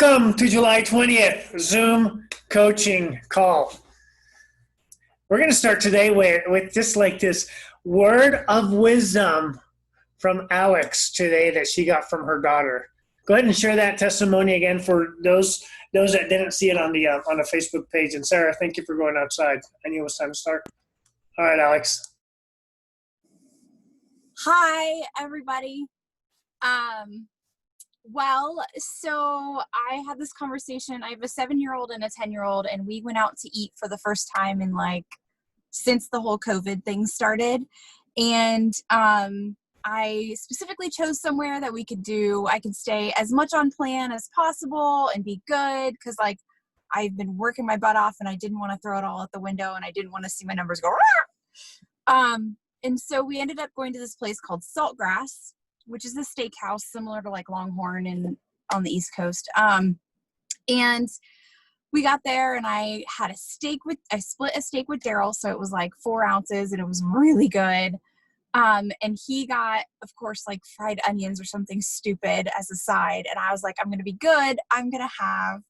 Welcome to July 20th, Zoom coaching call. We're going to start today with just like this word of wisdom from Alex today that she got from her daughter. Go ahead and share that testimony again for those that didn't see it on the Facebook page. And Sarah, thank you for going outside. I knew it was time to start. All right, Alex. Hi, everybody. Well, so I had this conversation. I have a 7-year-old and a 10-year-old, and we went out to eat for the first time in since the whole COVID thing started. And I specifically chose somewhere that I could stay as much on plan as possible and be good because I've been working my butt off and I didn't want to throw it all out the window and I didn't want to see my numbers go. And so we ended up going to this place called Saltgrass, which is a steakhouse similar to Longhorn on the East Coast. And we got there and I split a steak with Daryl. So it was 4 ounces and it was really good. And he got, of course, fried onions or something stupid as a side. And I was like, I'm going to be good. I'm going to have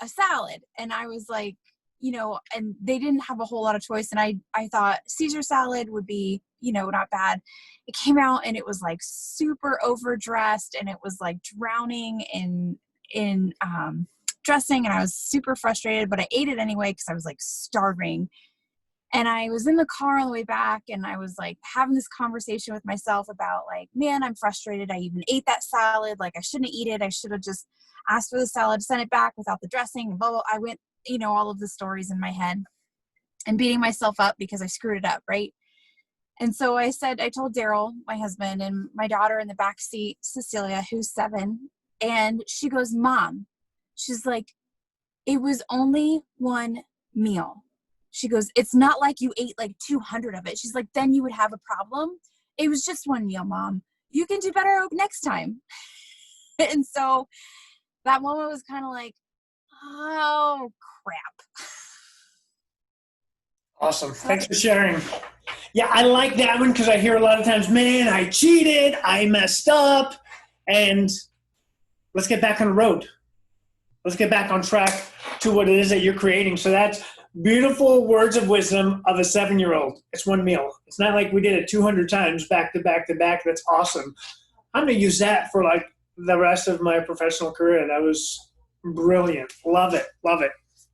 a salad. And I was like, and they didn't have a whole lot of choice. And I thought Caesar salad would be, not bad. It came out and it was super overdressed and it was drowning in dressing. And I was super frustrated, but I ate it anyway because I was starving. And I was in the car on the way back and I was having this conversation with myself about man, I'm frustrated. I even ate that salad. I shouldn't eat it. I should have just asked for the salad, sent it back without the dressing and blah, blah. I went, all of the stories in my head and beating myself up because I screwed it up. Right. And so I told Daryl, my husband, and my daughter in the back seat, Cecilia, who's 7. And she goes, Mom, she's like, it was only one meal. She goes, it's not like you ate 200 of it. She's like, then you would have a problem. It was just one meal, Mom. You can do better next time. And so that moment was kind of oh, crap. Awesome. Thanks for sharing. Yeah, I like that one because I hear a lot of times, man, I cheated, I messed up, and let's get back on the road. Let's get back on track to what it is that you're creating. So that's beautiful words of wisdom of a 7-year-old. It's one meal. It's not like we did it 200 times back to back to back. That's awesome. I'm going to use that for the rest of my professional career. That was brilliant. Love it. Love it.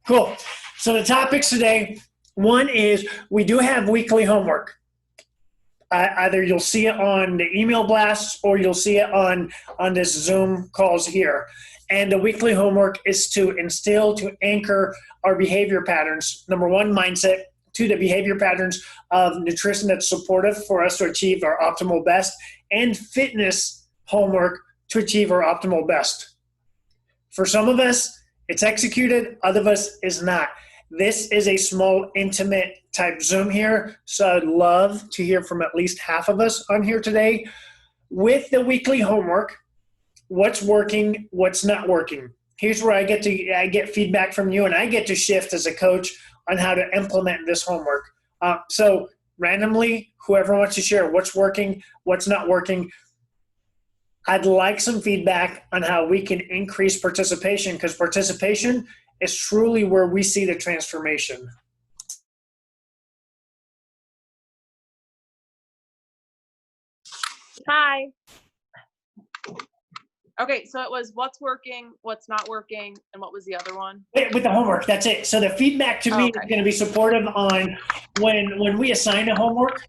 Cool. So the topics today, one is we do have weekly homework. Either you'll see it on the email blasts or you'll see it on this Zoom calls here. And the weekly homework is to anchor our behavior patterns. Number 1, mindset. 2, the behavior patterns of nutrition that's supportive for us to achieve our optimal best, and fitness homework to achieve our optimal best. For some of us, it's executed. Other of us is not. This is a small, intimate type Zoom here, so I'd love to hear from at least half of us on here today. With the weekly homework, what's working, what's not working. Here's where I get feedback from you, and I get to shift as a coach on how to implement this homework. So randomly, whoever wants to share what's working, what's not working, I'd like some feedback on how we can increase participation, because participation is truly where we see the transformation. Hi. Okay, so it was what's working, what's not working, and what was the other one? With the homework, that's it. So the feedback to me is going to be supportive on when we assign a homework,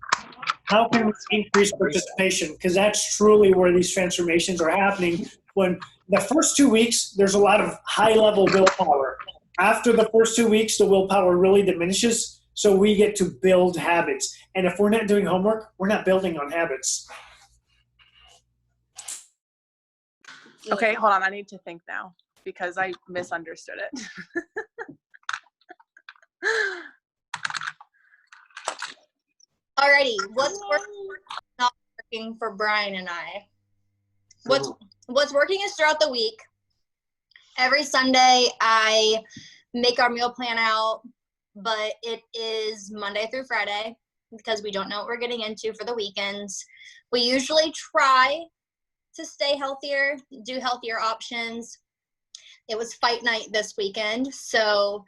how can we increase participation? Because that's truly where these transformations are happening. When the first 2 weeks, there's a lot of high-level willpower. After the first 2 weeks, the willpower really diminishes, so we get to build habits. And if we're not doing homework, we're not building on habits. Okay, hold on. I need to think now because I misunderstood it. Alrighty, what's working, not working for Brian and I? What's working is throughout the week. Every Sunday, I make our meal plan out, but it is Monday through Friday because we don't know what we're getting into for the weekends. We usually try to stay healthier, do healthier options. it was fight night this weekend, so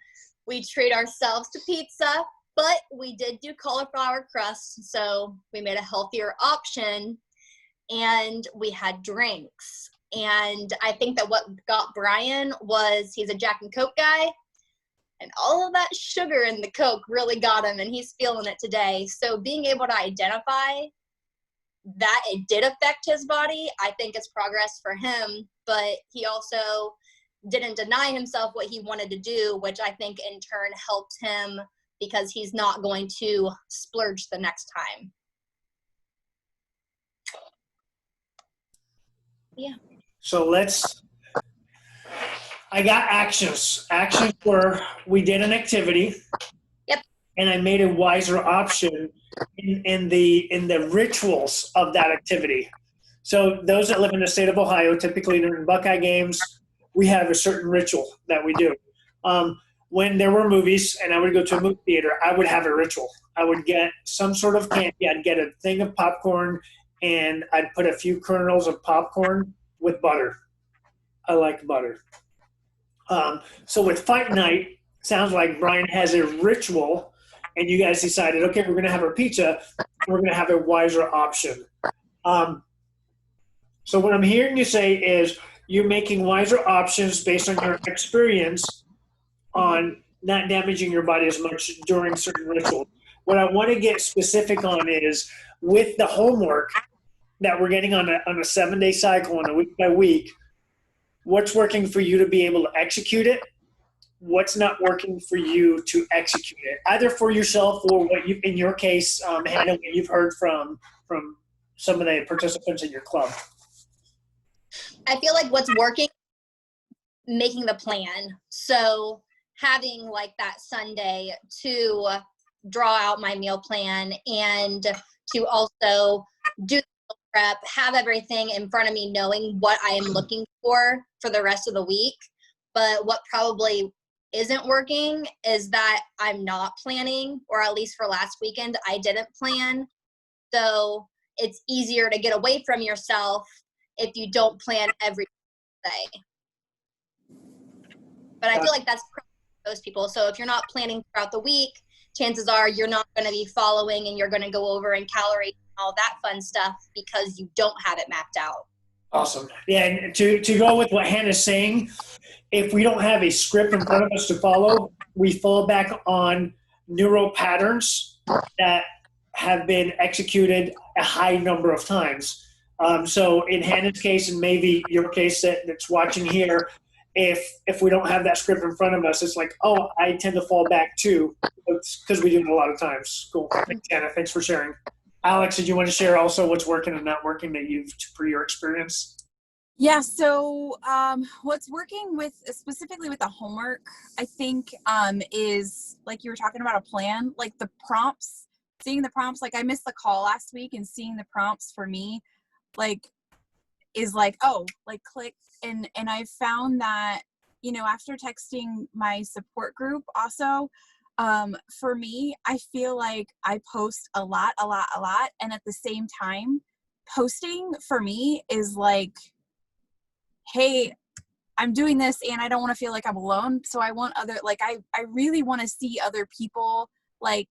we treat ourselves to pizza, but we did do cauliflower crust, so we made a healthier option, and we had drinks. And I think that what got Brian was he's a Jack and Coke guy, and all of that sugar in the Coke really got him, and he's feeling it today. So being able to identify that it did affect his body, I think it's progress for him, but he also didn't deny himself what he wanted to do, which I think in turn helped him because he's not going to splurge the next time. Yeah. So I got actions. Actions were, we did an activity. Yep. And I made a wiser option in the rituals of that activity. So those that live in the state of Ohio, typically during Buckeye games, we have a certain ritual that we do. When there were movies and I would go to a movie theater, I would have a ritual. I would get some sort of candy. I'd get a thing of popcorn, and I'd put a few kernels of popcorn with butter. I like butter. So with fight night, sounds like Brian has a ritual, and you guys decided, okay, we're going to have our pizza. We're going to have a wiser option. So what I'm hearing you say is you're making wiser options based on your experience on not damaging your body as much during certain rituals. What I want to get specific on is with the homework that we're getting on a 7-day cycle and a week by week, what's working for you to be able to execute it? What's not working for you to execute it, either for yourself or what you, in your case, Hannah, what you've heard from some of the participants in your club? I feel like what's working, making the plan. So having like that Sunday to draw out my meal plan and to also do the prep, have everything in front of me, knowing what I am looking for the rest of the week. But what probably isn't working is that I'm not planning, or at least for last weekend, I didn't plan. So it's easier to get away from yourself if you don't plan every day. But I feel like that's most people. So if you're not planning throughout the week, chances are you're not going to be following, and you're going to go over and calorie all that fun stuff because you don't have it mapped out. Awesome. Yeah, and to go with what Hannah's saying, if we don't have a script in front of us to follow, we fall back on neural patterns that have been executed a high number of times. So in Hannah's case, and maybe your case that's watching here, if we don't have that script in front of us, it's like, oh, I tend to fall back too, because we do it a lot of times. Cool. Thanks, Hannah. Thanks for sharing. Alex, did you want to share also what's working and not working that you've, for your experience? Yeah, so what's working with, specifically with the homework, I think is, like you were talking about a plan, like the prompts, seeing the prompts. Like I missed the call last week, and seeing the prompts for me, like, is like, oh, like click. And I found that, you know, after texting my support group also, for me, I feel like I post a lot. And at the same time, posting for me is like, hey, I'm doing this and I don't want to feel like I'm alone. So I want other, like, I really want to see other people, like,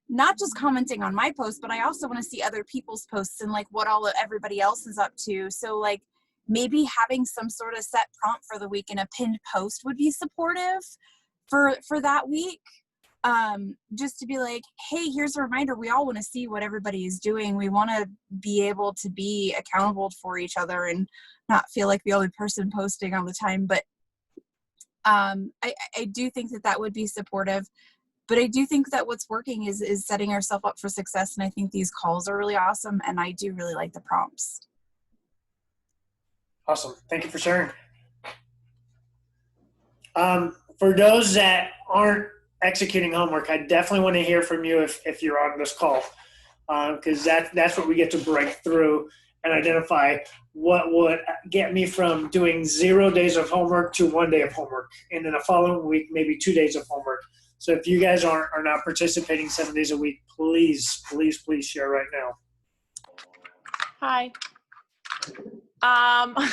not just commenting on my post, but I also want to see other people's posts and like what everybody else is up to. So like maybe having some sort of set prompt for the week and a pinned post would be supportive for that week. Just to be like, hey, here's a reminder. We all want to see what everybody is doing. We want to be able to be accountable for each other and not feel like the only person posting all the time. But I do think that would be supportive. But I do think that what's working is setting ourselves up for success. And I think these calls are really awesome. And I do really like the prompts. Awesome. Thank you for sharing. For those that aren't executing homework, I definitely want to hear from you if you're on this call, because that's what we get to break through and identify what would get me from doing 0 days of homework to 1 day of homework, and then the following week maybe 2 days of homework. So if you guys are not participating 7 days a week, please share right now. Hi. I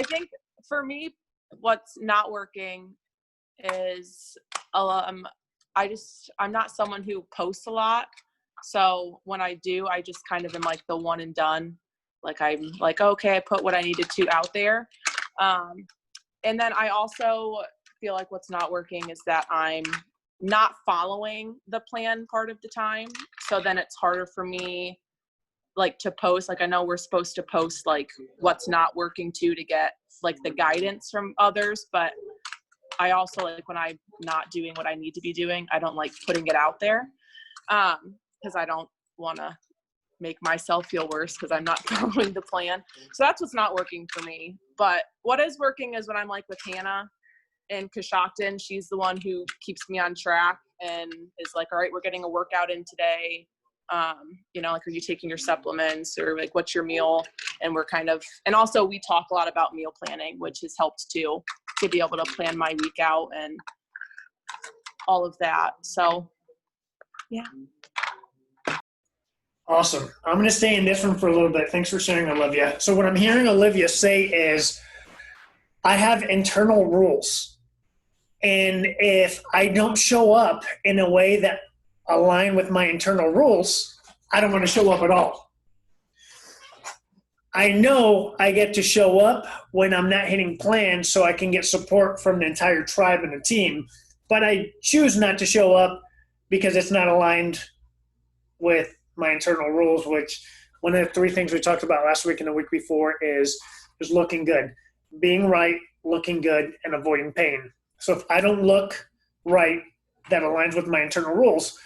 think for me, what's not working is I'm not someone who posts a lot. So when I do, I just kind of am like the one and done. Like I'm like, okay, I put what I needed to out there. And then I also feel like what's not working is that I'm not following the plan part of the time. So then it's harder for me like to post. Like I know we're supposed to post like what's not working to get like the guidance from others, but I also like when I'm not doing what I need to be doing, I don't like putting it out there because I don't want to make myself feel worse because I'm not following the plan. So that's what's not working for me. But what is working is when I'm like with Hannah in Coshocton. She's the one who keeps me on track and is like, all right, we're getting a workout in today. You know, like, are you taking your supplements, or like, what's your meal? And we're kind of, and also we talk a lot about meal planning, which has helped too, to be able to plan my week out and all of that. So yeah. Awesome. I'm going to stay in this one for a little bit. Thanks for sharing, Olivia. So what I'm hearing Olivia say is, I have internal rules. And if I don't show up in a way that align with my internal rules, I don't want to show up at all. I know I get to show up when I'm not hitting plans so I can get support from the entire tribe and the team, but I choose not to show up because it's not aligned with my internal rules, which one of the three things we talked about last week and the week before is looking good, being right, looking good, and avoiding pain. So if I don't look right that aligns with my internal rules,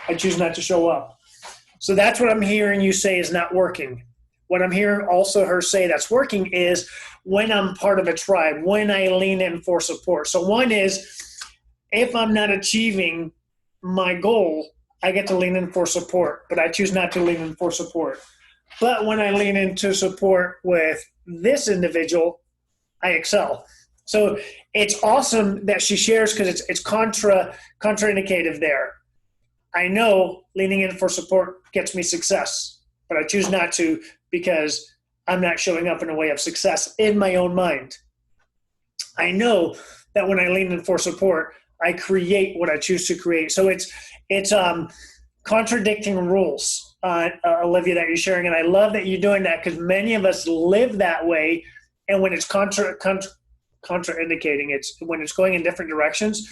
I choose not to show up. So that's what I'm hearing you say is not working. What I'm hearing also her say that's working is when I'm part of a tribe, when I lean in for support. So one is, if I'm not achieving my goal, I get to lean in for support, but I choose not to lean in for support. But when I lean into support with this individual, I excel. So it's awesome that she shares, because it's contraindicative there. I know leaning in for support gets me success, but I choose not to because I'm not showing up in a way of success in my own mind. I know that when I lean in for support, I create what I choose to create. So it's contradicting rules, Olivia, that you're sharing. And I love that you're doing that, because many of us live that way. And when it's contraindicating, it's when it's going in different directions,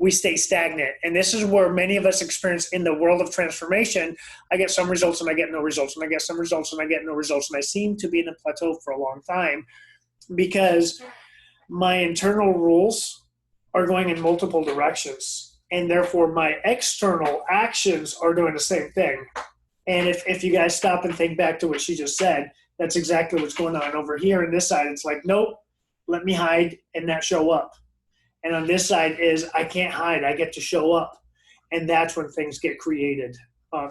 we stay stagnant. And this is where many of us experience in the world of transformation. I get some results and I get no results, and I get some results and I get no results. And I seem to be in a plateau for a long time because my internal rules are going in multiple directions. And therefore my external actions are doing the same thing. And if you guys stop and think back to what she just said, that's exactly what's going on over here. On this side, it's like, nope, let me hide and not show up. And on this side is, I can't hide, I get to show up. And that's when things get created.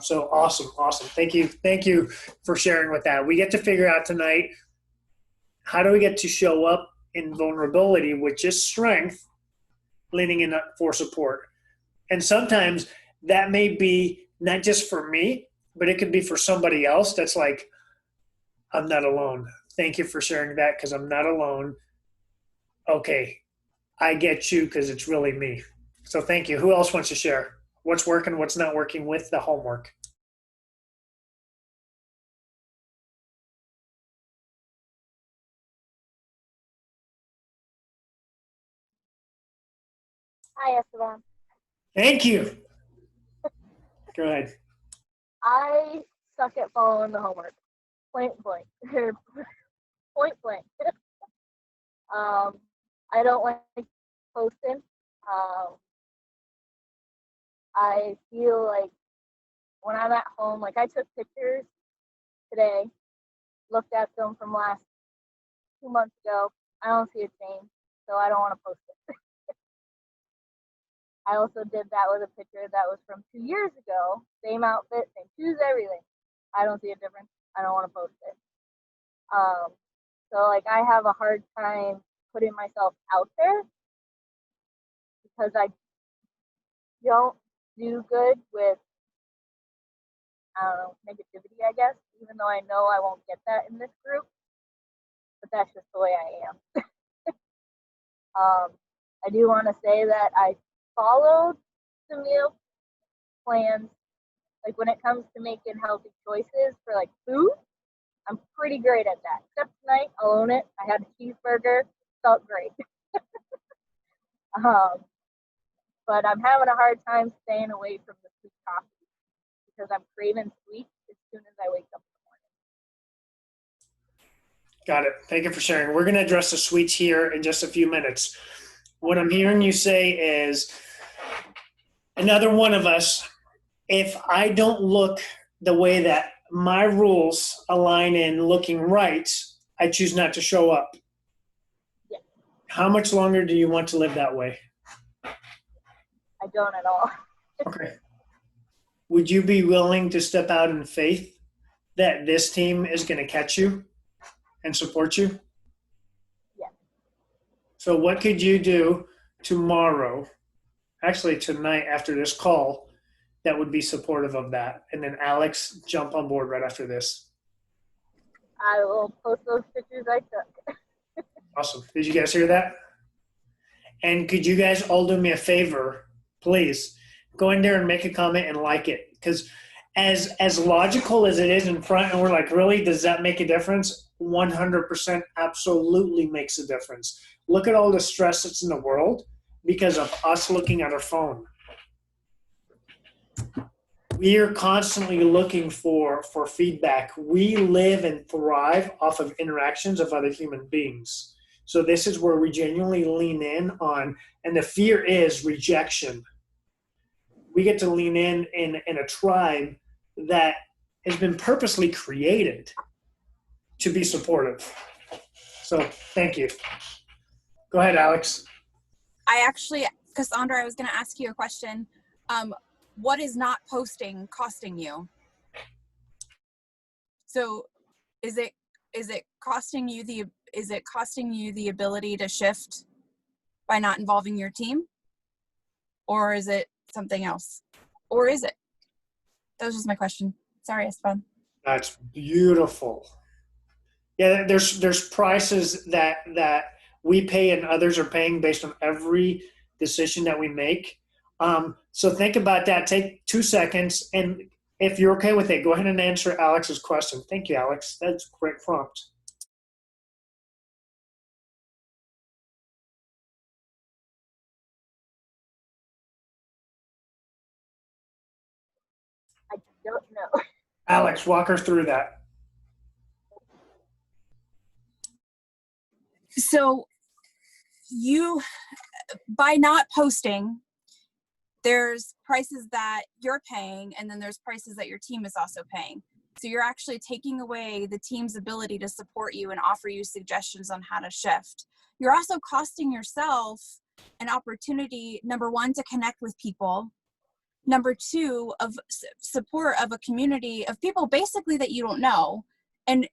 So awesome. Thank you for sharing with that. We get to figure out tonight, how do we get to show up in vulnerability, which is strength, leaning in for support. And sometimes that may be not just for me, but it could be for somebody else that's like, I'm not alone. Thank you for sharing that, because I'm not alone. Okay, I get you, because it's really me. So thank you. Who else wants to share? What's working, what's not working with the homework? Hi, Esteban. Thank you. Go ahead. I suck at following the homework. Point blank. Point blank. I don't like posting. I feel like when I'm at home, like I took pictures today, looked at them from last 2 months ago. I don't see a change, so I don't want to post it. I also did that with a picture that was from 2 years ago. Same outfit, same shoes, everything. I don't see a difference. I don't want to post it. So like I have a hard time putting myself out there because I don't do good with, I don't know, negativity, I guess, even though I know I won't get that in this group. But that's just the way I am. I do want to say that I followed the meal plans. Like when it comes to making healthy choices for like food, I'm pretty great at that. Except tonight, I'll own it. I had a cheeseburger, felt great. But I'm having a hard time staying away from the sweet coffee because I'm craving sweet as soon as I wake up in the morning. Got it. Thank you for sharing. We're going to address the sweets here in just a few minutes. What I'm hearing you say is another one of us, if I don't look the way that my rules align in looking right, I choose not to show up. Yeah. How much longer do you want to live that way? I don't at all. Okay. Would you be willing to step out in faith that this team is going to catch you and support you? Yeah. So what could you do tomorrow, actually tonight after this call, that would be supportive of that? And then Alex, jump on board right after this. I will post those pictures I took. Awesome. Did you guys hear that? And could you guys all do me a favor, please? Go in there and make a comment and like it. Because as logical as it is in front, and we're like, really, does that make a difference? 100% absolutely makes a difference. Look at all the stress that's in the world because of us looking at our phone. We are constantly looking for feedback. We live and thrive off of interactions of other human beings. So this is where we genuinely lean in on, and the fear is rejection. We get to lean in a tribe that has been purposely created to be supportive. So thank you. Go ahead, Alex. Cassandra, I was going to ask you a question. What is not posting costing you? So is it costing you the ability to shift by not involving your team? Or is it something else? Or is it? That was just my question. Sorry, Esteban. That's beautiful. Yeah, there's prices that we pay and others are paying based on every decision that we make. So think about that. Take 2 seconds, and if you're okay with it, go ahead and answer Alex's question. Thank you, Alex. That's a great prompt. I don't know. Alex, walk her through that. So by not posting, there's prices that you're paying, and then there's prices that your team is also paying. So you're actually taking away the team's ability to support you and offer you suggestions on how to shift. You're also costing yourself an opportunity, number one, to connect with people. Number two, of support of a community of people basically that you don't know. And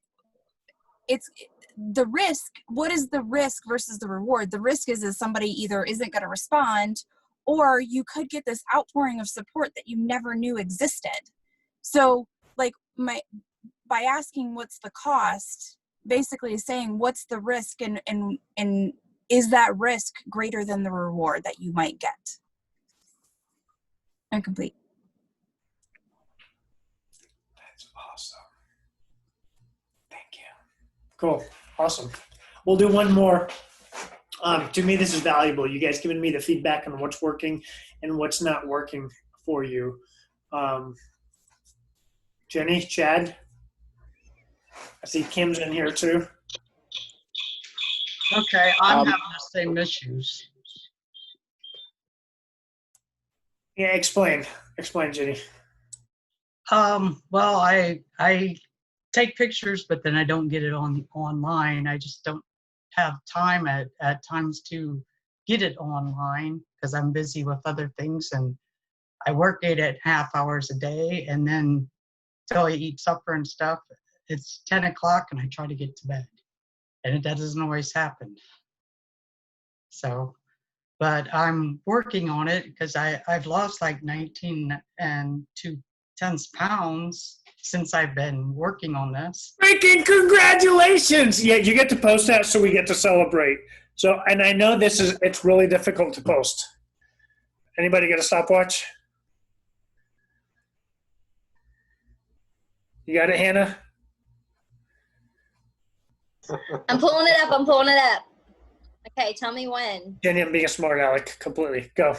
it's the risk. What is the risk versus the reward? The risk is somebody either isn't going to respond, or you could get this outpouring of support that you never knew existed. So like by asking what's the cost, basically is saying what's the risk, and is that risk greater than the reward that you might get? I'm complete. That's awesome. Thank you. Cool. Awesome. We'll do one more. To me, this is valuable. You guys giving me the feedback on what's working and what's not working for you. Jenny, Chad, I see Kim's in here too. Okay, I'm having the same issues. Yeah, explain, Jenny. Well, I take pictures, but then I don't get it online. I just don't have time at times to get it online because I'm busy with other things, and I work 8.5 hours a day, and then till I eat supper and stuff, it's 10 o'clock and I try to get to bed, and that doesn't always happen. So, but I'm working on it because I've lost like 19 and 2/10 pounds since I've been working on this. Freaking congratulations! Yeah, you get to post that so we get to celebrate. So, and I know it's really difficult to post. Anybody got a stopwatch? You got it, Hannah? I'm pulling it up. Okay, tell me when. Jenny, I'm being a smart aleck completely. Go.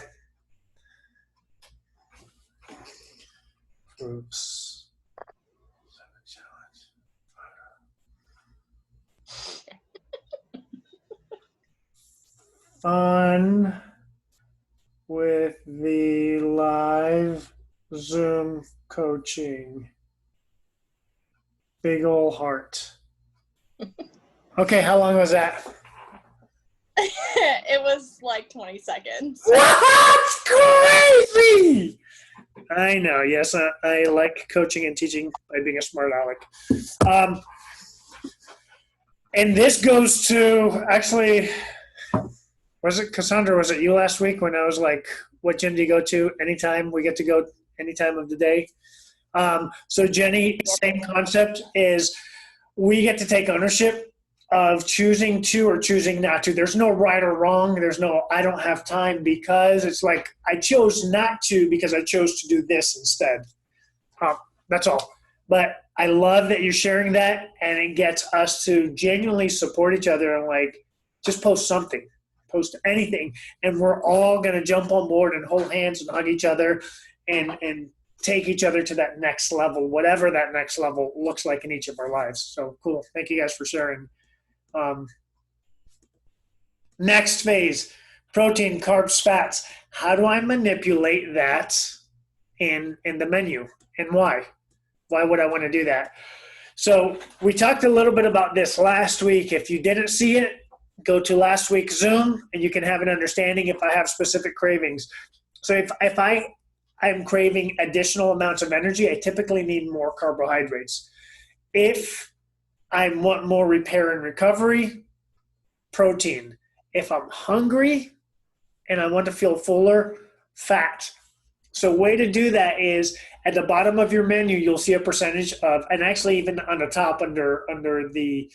Oops. Fun with the live Zoom coaching. Big ol' heart. Okay, how long was that? It was like 20 seconds. That's crazy! I know. Yes, I like coaching and teaching by being a smart aleck. And this goes to, actually, was it Cassandra? Was it you last week when I was like, what gym do you go to anytime? We get to go any time of the day. So Jenny, same concept is we get to take ownership of choosing to or choosing not to. There's no right or wrong. There's no, I don't have time because it's like I chose not to because I chose to do this instead. That's all. But I love that you're sharing that, and it gets us to genuinely support each other and like just post something, post anything, and we're all going to jump on board and hold hands and hug each other and take each other to that next level, whatever that next level looks like in each of our lives. So cool. Thank you guys for sharing. Next phase, protein, carbs, fats. How do I manipulate that in the menu, and why? Why would I want to do that? So we talked a little bit about this last week. If you didn't see it, go to last week's Zoom and you can have an understanding if I have specific cravings. So if I'm craving additional amounts of energy, I typically need more carbohydrates. If I want more repair and recovery, protein. If I'm hungry and I want to feel fuller, fat. So way to do that is at the bottom of your menu, you'll see a percentage of, and actually even on the top under the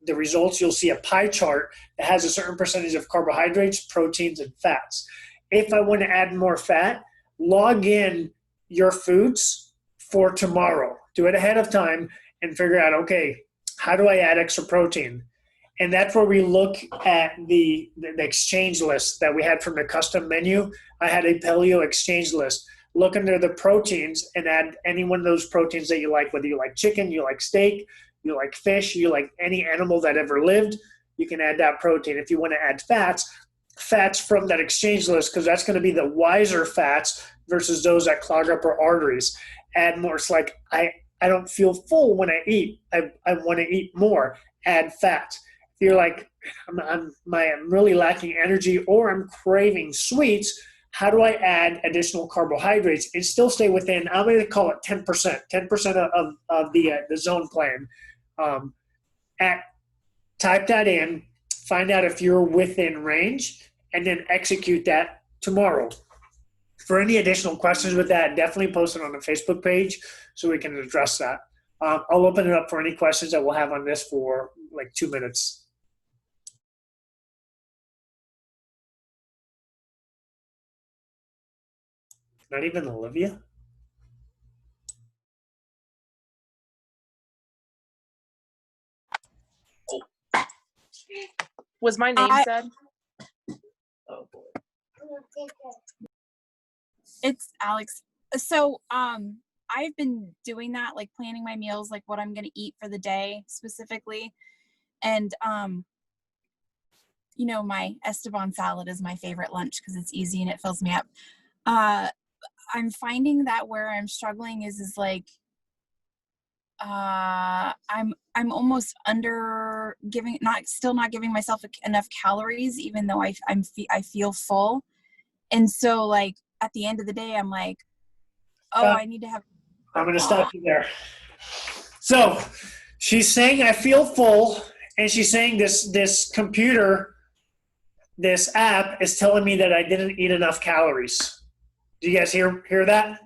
results, you'll see a pie chart that has a certain percentage of carbohydrates, proteins, and fats. If I want to add more fat, log in your foods for tomorrow. Do it ahead of time and figure out, okay, how do I add extra protein? And that's where we look at the exchange list that we had from the custom menu. I had a paleo exchange list. Look under the proteins and add any one of those proteins that you like, whether you like chicken, you like steak, you like fish, you like any animal that ever lived, you can add that protein. If you want to add fats from that exchange list, because that's going to be the wiser fats versus those that clog up our arteries. Add more. It's like I don't feel full when I eat. I want to eat more. Add fat. If you're like, I'm really lacking energy or I'm craving sweets, how do I add additional carbohydrates and still stay within, I'm going to call it 10% of the zone plan. Type that in, find out if you're within range, and then execute that tomorrow. For any additional questions with that, definitely post it on the Facebook page so we can address that. I'll open it up for any questions that we'll have on this for like 2 minutes. Not even Olivia? Was my name said? Oh boy. It's Alex. So I've been doing that, like planning my meals, like what I'm going to eat for the day specifically. And you know, my Esteban salad is my favorite lunch because it's easy and it fills me up. I'm finding that where I'm struggling is like I'm almost under giving, still not giving myself enough calories, even though I feel full. And so like at the end of the day, I'm like, oh, I need to have. I'm going to stop you there. So she's saying I feel full, and she's saying this computer, this app is telling me that I didn't eat enough calories. Do you guys hear that?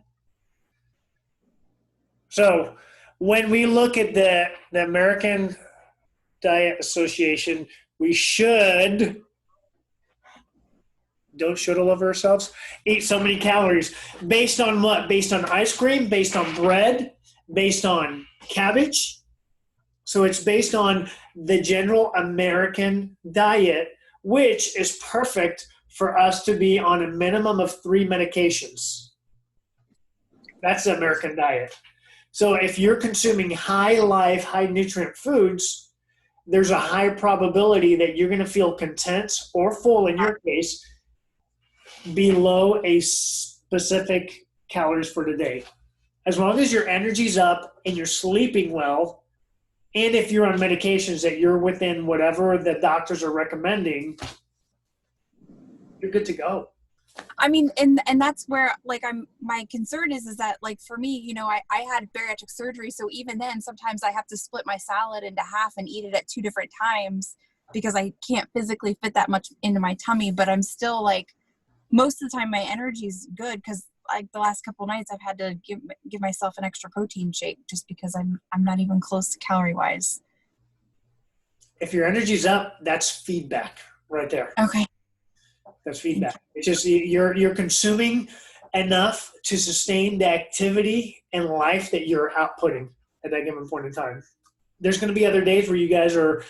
So when we look at the American Diet Association, we should, don't should all over ourselves, eat so many calories. Based on what? Based on ice cream, based on bread, based on cabbage. So it's based on the general American diet, which is perfect for us to be on a minimum of 3 medications. That's the American diet. So if you're consuming high life, high nutrient foods, there's a high probability that you're going to feel content or full, in your case, below a specific calories for the day. As long as your energy's up and you're sleeping well, and if you're on medications that you're within whatever the doctors are recommending, you're good to go. I mean, and that's where, like, my concern is that, like, for me, you know, I had bariatric surgery. So even then, sometimes I have to split my salad into half and eat it at 2 different times because I can't physically fit that much into my tummy. But I'm still, like, most of the time my energy is good because, like, the last couple of nights I've had to give myself an extra protein shake just because I'm not even close to calorie wise. If your energy's up, that's feedback right there. Okay. That's feedback. It's just you're consuming enough to sustain the activity and life that you're outputting at that given point in time. There's going to be other days where you guys are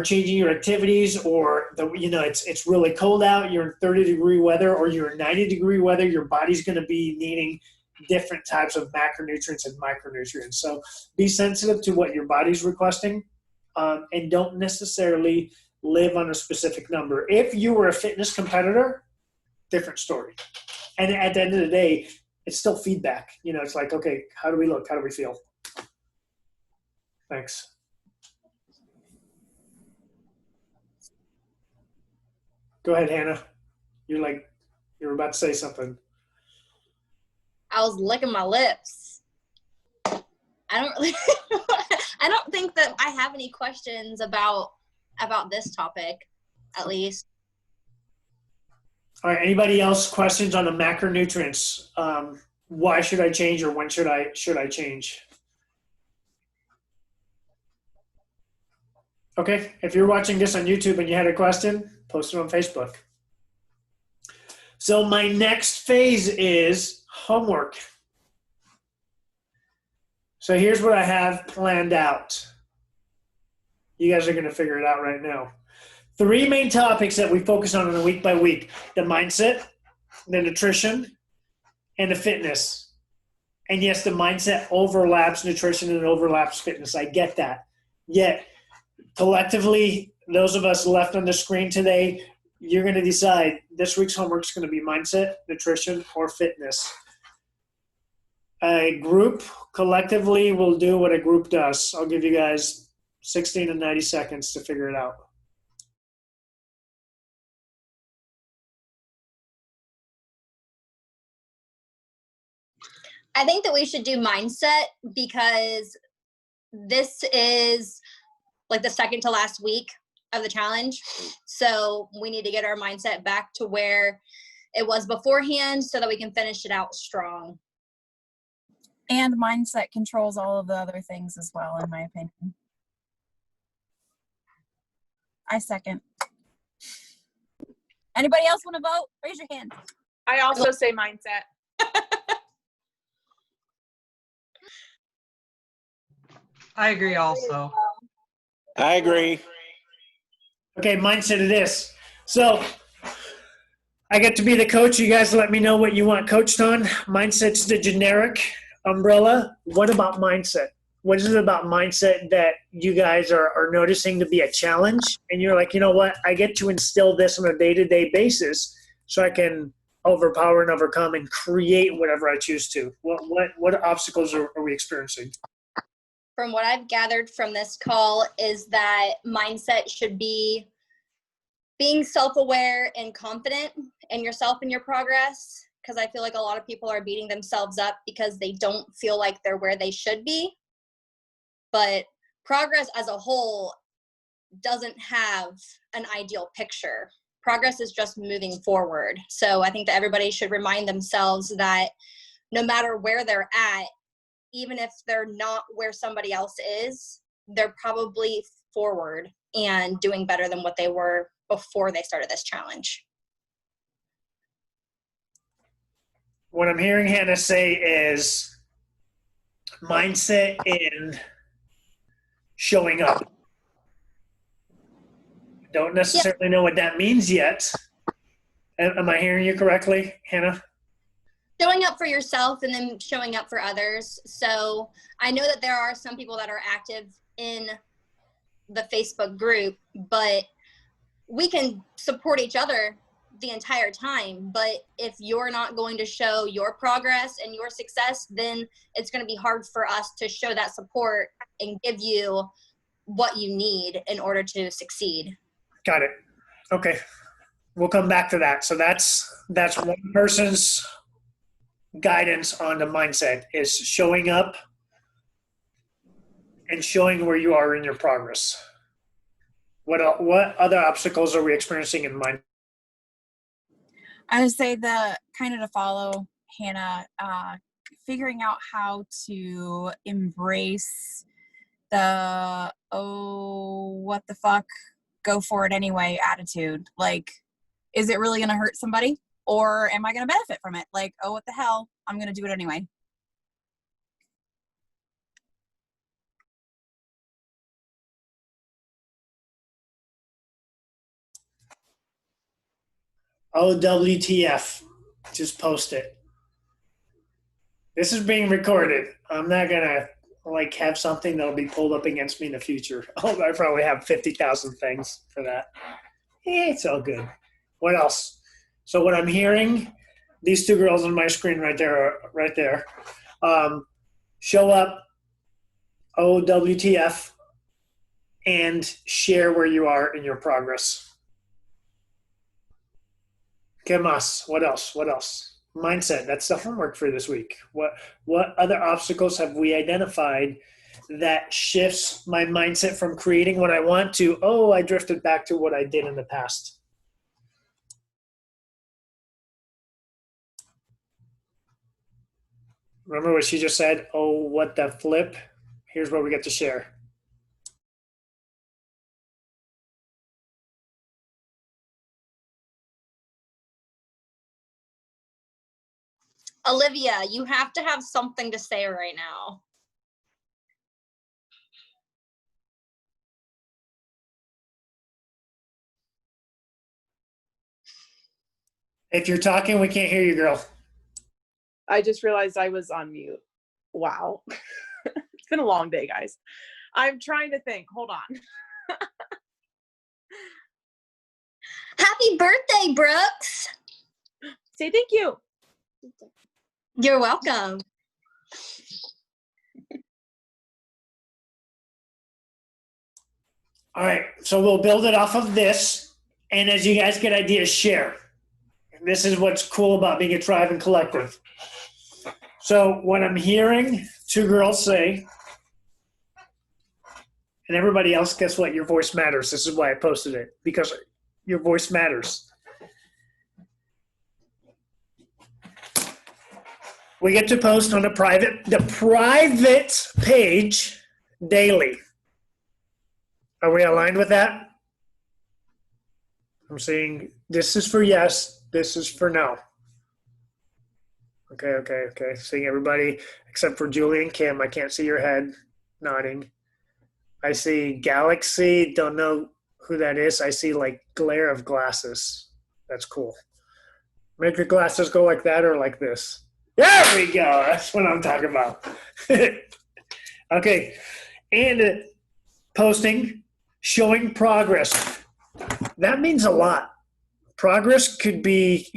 changing your activities, or it's really cold out, you're in 30-degree weather, or you're in 90-degree weather. Your body's going to be needing different types of macronutrients and micronutrients. So be sensitive to what your body's requesting, and don't necessarily live on a specific number. If you were a fitness competitor, different story. And at the end of the day, it's still feedback. You know, it's like, okay, how do we look? How do we feel? Thanks. Go ahead, Hannah. You're about to say something. I was licking my lips. I don't think that I have any questions about this topic, at least. All right. Anybody else questions on the macronutrients? Why should I change, or when should I change? Okay. If you're watching this on YouTube and you had a question, post it on Facebook. So my next phase is homework. So here's what I have planned out. You guys are going to figure it out right now. 3 main topics that we focus on a week by week: the mindset, the nutrition, and the fitness. And yes, the mindset overlaps nutrition and overlaps fitness. I get that. Yet, collectively, those of us left on the screen today, you're going to decide this week's homework is going to be mindset, nutrition, or fitness. A group collectively will do what a group does. I'll give you guys 60 to 90 seconds to figure it out. I think that we should do mindset because this is like the second to last week of the challenge. So we need to get our mindset back to where it was beforehand so that we can finish it out strong. And mindset controls all of the other things as well, in my opinion. I second. Anybody else want to vote? Raise your hand. I also say mindset. I agree also. I agree. Okay, mindset it is. So I get to be the coach. You guys let me know what you want coached on. Mindset's the generic umbrella. What about mindset? What is it about mindset that you guys are noticing to be a challenge? And you're like, you know what? I get to instill this on a day-to-day basis so I can overpower and overcome and create whatever I choose to. What obstacles are we experiencing? From what I've gathered from this call is that mindset should be being self-aware and confident in yourself and your progress, because I feel like a lot of people are beating themselves up because they don't feel like they're where they should be. But progress as a whole doesn't have an ideal picture. Progress is just moving forward. So I think that everybody should remind themselves that no matter where they're at, even if they're not where somebody else is, they're probably forward and doing better than what they were before they started this challenge. What I'm hearing Hannah say is mindset and showing up. Don't necessarily know what that means yet. Am I hearing you correctly, Hannah? Showing up for yourself and then showing up for others. So I know that there are some people that are active in the Facebook group, but we can support each other the entire time. But if you're not going to show your progress and your success, then it's going to be hard for us to show that support and give you what you need in order to succeed. Got it. Okay. We'll come back to that. So that's one person's guidance on the mindset is showing up and showing where you are in your progress. What other obstacles are we experiencing in mind? I would say kind of to follow Hannah, figuring out how to embrace the, oh, what the fuck, go for it anyway attitude. Like, is it really going to hurt somebody? Or am I going to benefit from it? Like, oh, what the hell? I'm going to do it anyway. Oh, WTF. Just post it. This is being recorded. I'm not going to have something that'll be pulled up against me in the future. Oh, I probably have 50,000 things for that. It's all good. What else? So what I'm hearing, these two girls on my screen right there. Show up, OWTF, and share where you are in your progress. ¿Qué más? What else? Mindset. That's the homework for this week. What other obstacles have we identified that shifts my mindset from creating what I want to, oh, I drifted back to what I did in the past? Remember what she just said? Oh, what the flip? Here's what we get to share. Olivia, you have to have something to say right now. If you're talking, we can't hear you, girl. I just realized I was on mute. Wow. It's been a long day, guys. I'm trying to think. Hold on. Happy birthday, Brooks. Say thank you. You're welcome. All right, so we'll build it off of this, and as you guys get ideas, share. This is what's cool about being a tribe and collective. So what I'm hearing two girls say, and everybody else, guess what? Your voice matters. This is why I posted it, because your voice matters. We get to post on the private page daily. Are we aligned with that? I'm saying this is for yes, this is for no. Okay. Seeing everybody except for Julie and Kim. I can't see your head nodding. I see Galaxy. Don't know who that is. I see like glare of glasses. That's cool. Make your glasses go like that or like this. There we go. That's what I'm talking about. Okay. And posting, showing progress. That means a lot. Progress could be,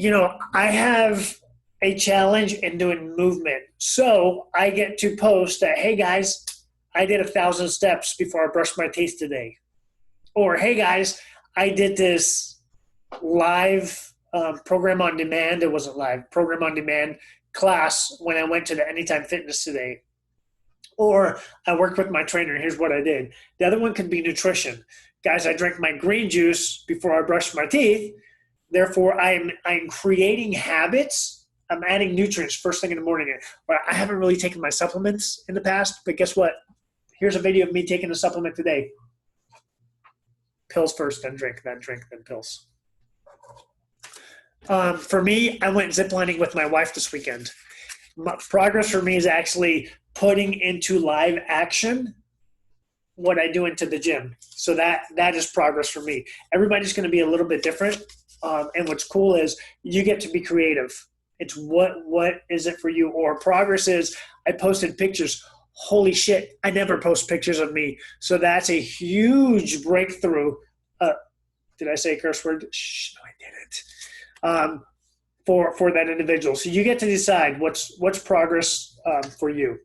I have a challenge in doing movement. So I get to post that, hey guys, I did 1,000 steps before I brushed my teeth today. Or, hey guys, I did this live program on demand. It wasn't live, program on demand class when I went to the Anytime Fitness today. Or I worked with my trainer. Here's what I did. The other one could be nutrition. Guys, I drank my green juice before I brushed my teeth. Therefore, I'm creating habits. I'm adding nutrients first thing in the morning. I haven't really taken my supplements in the past, but guess what? Here's a video of me taking a supplement today. pills first, then drink, then pills. For me, I went ziplining with my wife this weekend. Progress for me is actually putting into live action what I do into the gym. So that is progress for me. Everybody's going to be a little bit different. And what's cool is you get to be creative. It's what is it for you? Or progress is I posted pictures. Holy shit, I never post pictures of me. So that's a huge breakthrough. Did I say a curse word? Shh, no, I didn't. For that individual. So you get to decide what's progress for you.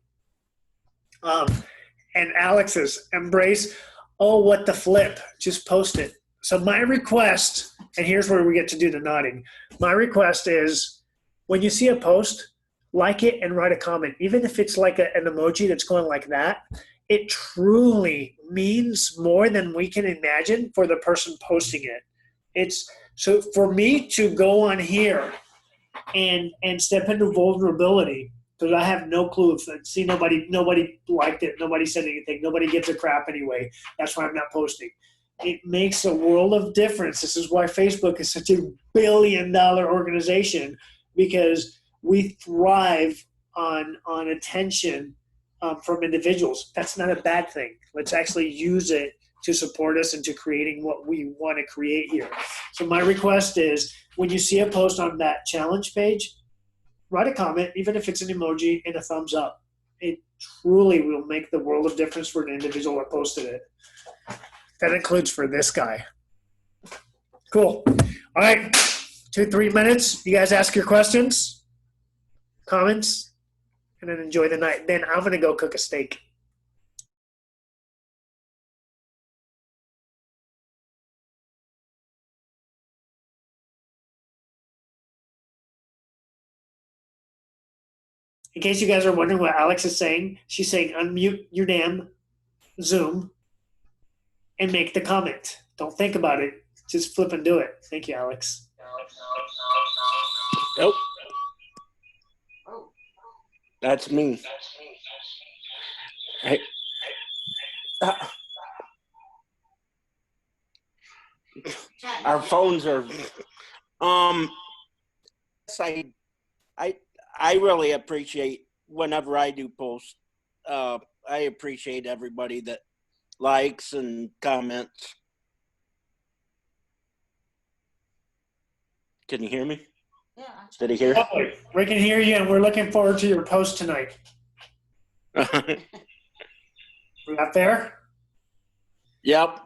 And Alex's embrace, what the flip, just post it. So my request, and here's where we get to do the nodding. My request is when you see a post, like it and write a comment. Even if it's like an emoji that's going like that, it truly means more than we can imagine for the person posting it. So for me to go on here and step into vulnerability, because I have no clue. See, nobody liked it. Nobody said anything. Nobody gives a crap anyway. That's why I'm not posting. It makes a world of difference. This is why Facebook is such a $1 billion organization, because we thrive on attention from individuals. That's not a bad thing. Let's actually use it to support us into creating what we want to create here. So my request is when you see a post on that challenge page, write a comment, even if it's an emoji and a thumbs up. It truly will make the world of difference for an individual that posted it. That includes for this guy. Cool. All right, 2-3 minutes. You guys ask your questions, comments, and then enjoy the night. Then I'm going to go cook a steak. In case you guys are wondering what Alex is saying, she's saying unmute your damn Zoom and make the comment. Don't think about it. Just flip and do it. Thank you, Alex. Nope. That's me. Hey. Our phones are I really appreciate whenever I do post. I appreciate everybody that likes and comments. Can you hear me? Yeah. Did he hear? We can hear you, and we're looking forward to your post tonight. We got there? Yep.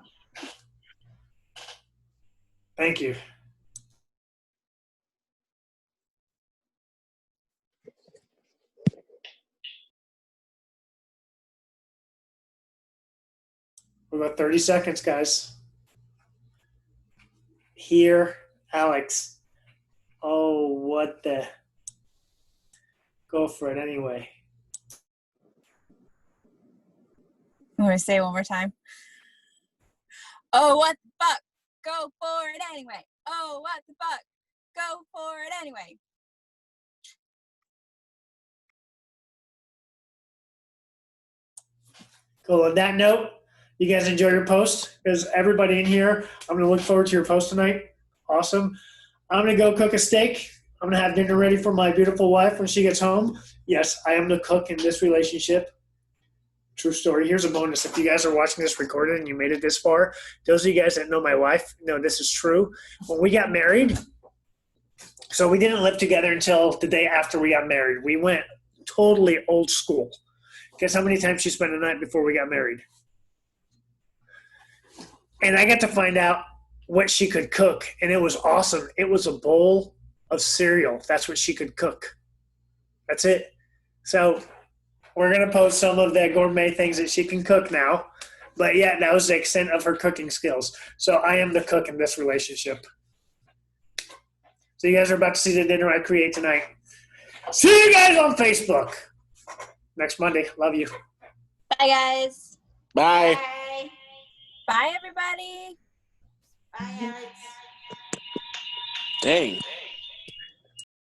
Thank you. We're about 30 seconds, guys. Here, Alex. Oh, what the? Go for it anyway. I'm going to say it one more time. Oh, what the fuck? Go for it anyway. Oh, what the fuck? Go for it anyway. Cool. On that note, you guys enjoy your post? Because everybody in here, I'm going to look forward to your post tonight. Awesome. I'm going to go cook a steak. I'm going to have dinner ready for my beautiful wife when she gets home. Yes, I am the cook in this relationship. True story. Here's a bonus. If you guys are watching this recorded and you made it this far, those of you guys that know my wife know this is true. When we got married, so we didn't live together until the day after we got married. We went totally old school. Guess how many times she spent the night before we got married? And I got to find out what she could cook, and it was awesome. It was a bowl of cereal. That's what she could cook. That's it. So we're going to post some of the gourmet things that she can cook now. But, yeah, that was the extent of her cooking skills. So I am the cook in this relationship. So you guys are about to see the dinner I create tonight. See you guys on Facebook next Monday. Love you. Bye, guys. Bye. Bye. Bye, everybody. Bye, Alex. Dang.